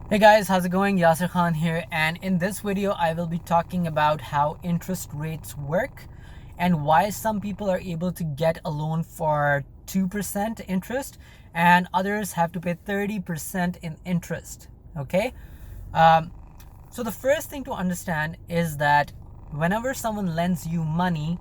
Hey guys, how's it going? Yasir Khan here, and in this video I will be talking about how interest rates work and why some people are able to get a loan for 2% interest and others have to pay 30% in interest. Okay? Um, so the first thing to understand is that whenever someone lends you money,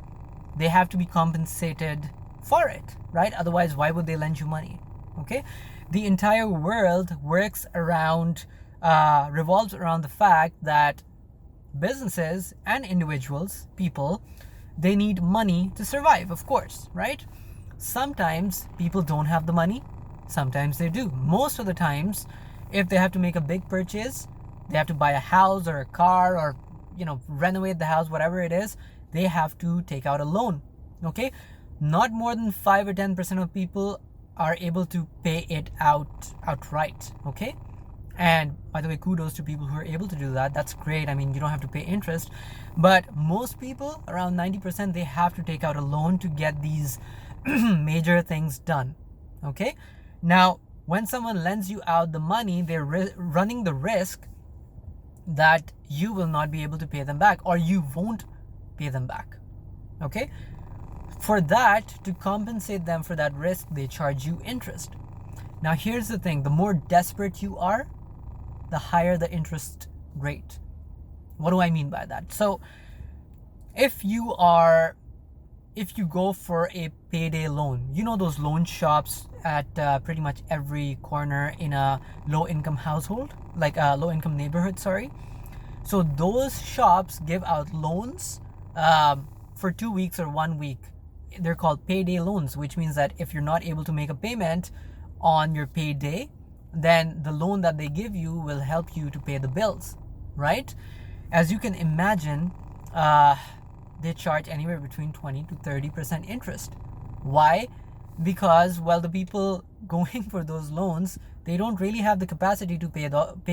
they have to be compensated for it, right? Otherwise, why would they lend you money? Okay? The entire world revolves around the fact that businesses and individuals, people, they need money to survive, of course, right? Sometimes people don't have the money, sometimes they do. Most of the times, if they have to make a big purchase, they have to buy a house or a car or renovate the house, whatever it is, they have to take out a loan. Okay? Not more than 5 or 10% of people are able to pay it outright. Okay? And by the way, kudos to people who are able to do that. That's great. I mean, you don't have to pay interest. But most people, around 90%, they have to take out a loan to get these major things done. Okay? Now, when someone lends you out the money, they're running the risk that you will not be able to pay them back or you won't pay them back. Okay? For that, to compensate them for that risk, they charge you interest. Now, here's the thing, the more desperate you are, the higher the interest rate. What do I mean by that? So, if you go for a payday loan, those loan shops at pretty much every corner in a low income household, like a low income neighborhood, sorry. So those shops give out loans for 2 weeks or 1 week. They're called payday loans, which means that if you're not able to make a payment on your payday, then the loan that they give you will help you to pay the bills, right? As you can imagine, they charge anywhere between 20 to 30% interest. Why? Because, well, the people going for those loans, they don't really have the capacity to pay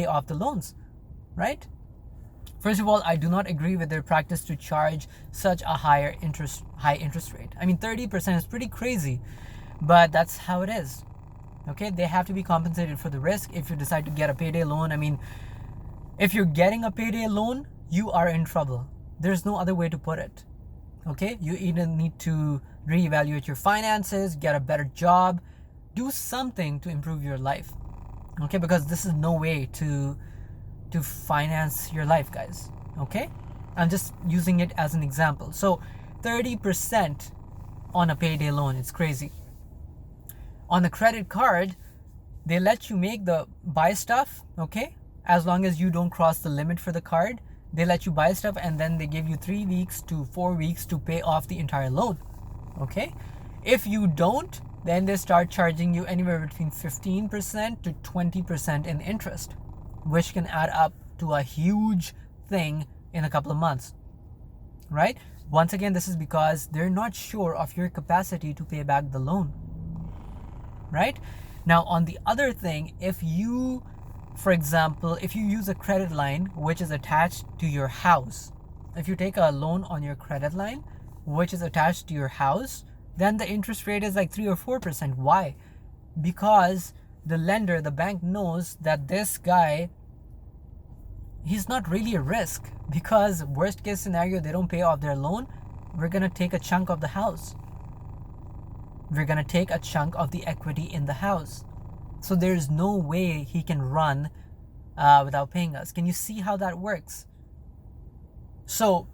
off the loans, right? First of all, I do not agree with their practice to charge such a high interest rate. I mean, 30% is pretty crazy, but that's how it is. Okay, they have to be compensated for the risk if you decide to get a payday loan. I mean, if you're getting a payday loan, you are in trouble. There's no other way to put it. Okay, you either need to reevaluate your finances, get a better job, do something to improve your life. Okay, because this is no way to finance your life, guys. Okay, I'm just using it as an example. So 30% on a payday loan, it's crazy. On the credit card, they let you buy stuff, okay? As long as you don't cross the limit for the card, they let you buy stuff and then they give you 3 weeks to 4 weeks to pay off the entire loan, okay? If you don't, then they start charging you anywhere between 15% to 20% in interest, which can add up to a huge thing in a couple of months, right? Once again, this is because they're not sure of your capacity to pay back the loan, right? Now, on the other thing, for example, if you use a credit line which is attached to your house, if you take a loan on your credit line which is attached to your house, then the interest rate is like 3 or 4%. Why? Because the lender, the bank, knows that this guy, he's not really a risk, because worst case scenario, they don't pay off their loan, we're gonna take a chunk of the house. We're gonna take a chunk of the equity in the house. So there's no way he can run without paying us. Can you see how that works? So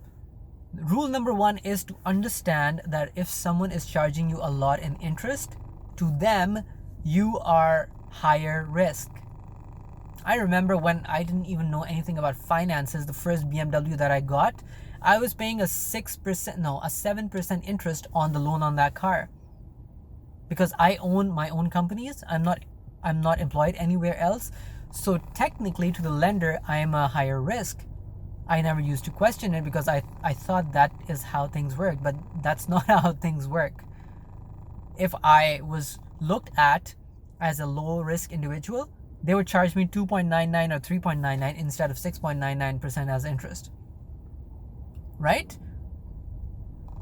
rule number 1 is to understand that if someone is charging you a lot in interest, to them, you are higher risk. I remember when I didn't even know anything about finances, the first BMW that I got, I was paying a 7% interest on the loan on that car. Because I own my own companies, I'm not employed anywhere else. So technically, to the lender, I am a higher risk. I never used to question it because I thought that is how things work, but that's not how things work. If I was looked at as a low risk individual, they would charge me 2.99 or 3.99 instead of 6.99% as interest. Right?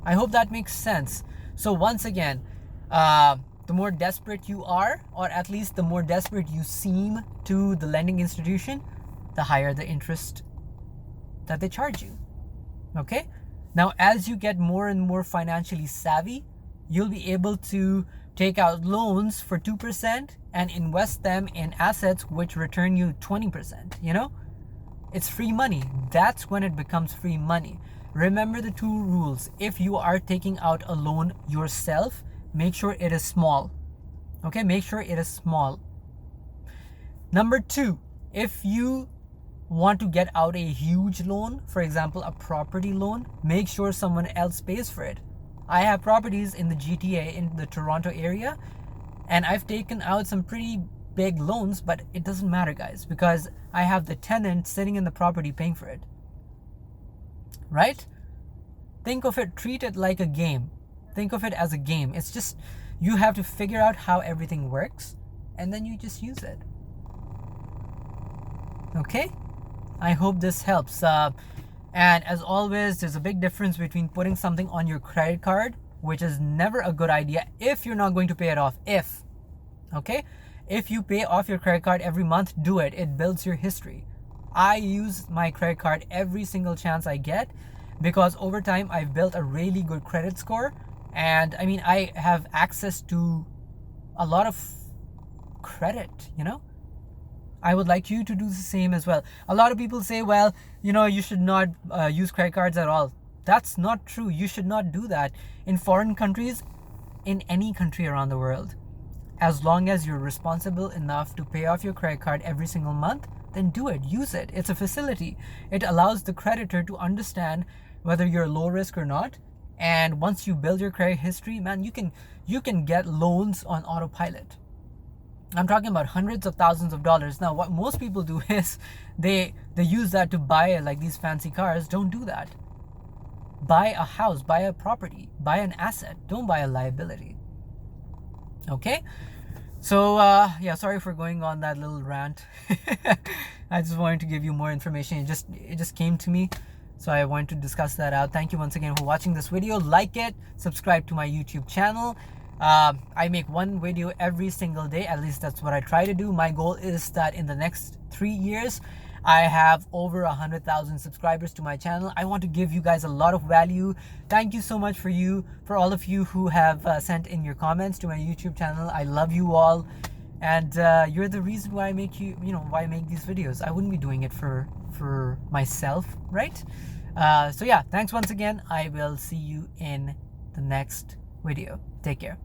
I hope that makes sense. So once again, the more desperate you are, or at least the more desperate you seem to the lending institution, the higher the interest that they charge you. Okay? Now, as you get more and more financially savvy, you'll be able to take out loans for 2% and invest them in assets which return you 20%. You know? It's free money. That's when it becomes free money. Remember the two rules. If you are taking out a loan yourself, make sure it is small. Okay? Make sure it is small. Number two, if you want to get out a huge loan, for example, a property loan, make sure someone else pays for it. I have properties in the GTA, in the Toronto area, and I've taken out some pretty big loans, but it doesn't matter, guys, because I have the tenant sitting in the property paying for it. Right? Think of it, treat it like a game. Think of it as a game. It's just, you have to figure out how everything works, and then you just use it. Okay? I hope this helps. And as always, there's a big difference between putting something on your credit card, which is never a good idea if you're not going to pay it off. Okay? If you pay off your credit card every month, do it. It builds your history. I use my credit card every single chance I get because over time I've built a really good credit score. And I mean, I have access to a lot of credit, you know? I would like you to do the same as well. A lot of people say, well, you know, you should not use credit cards at all. That's not true. You should not do that. In foreign countries, in any country around the world, as long as you're responsible enough to pay off your credit card every single month, then do it. Use it. It's a facility. It allows the creditor to understand whether you're low risk or not. And once you build your credit history, man, you can get loans on autopilot. I'm talking about hundreds of thousands of dollars. Now, what most people do is they use that to buy like these fancy cars. Don't do that. Buy a house, buy a property, buy an asset. Don't buy a liability. Okay? So, yeah, sorry for going on that little rant. I just wanted to give you more information. It just came to me. So I wanted to discuss that out. Thank you once again for watching this video. Like it, subscribe to my YouTube channel. I make one video every single day. At least that's what I try to do. My goal is that in the next 3 years, I have over 100,000 subscribers to my channel. I want to give you guys a lot of value. Thank you so much for all of you who have sent in your comments to my YouTube channel. I love you all. And you're the reason why I make why I make these videos. I wouldn't be doing it for myself, right? So yeah, thanks once again. I will see you in the next video. Take care.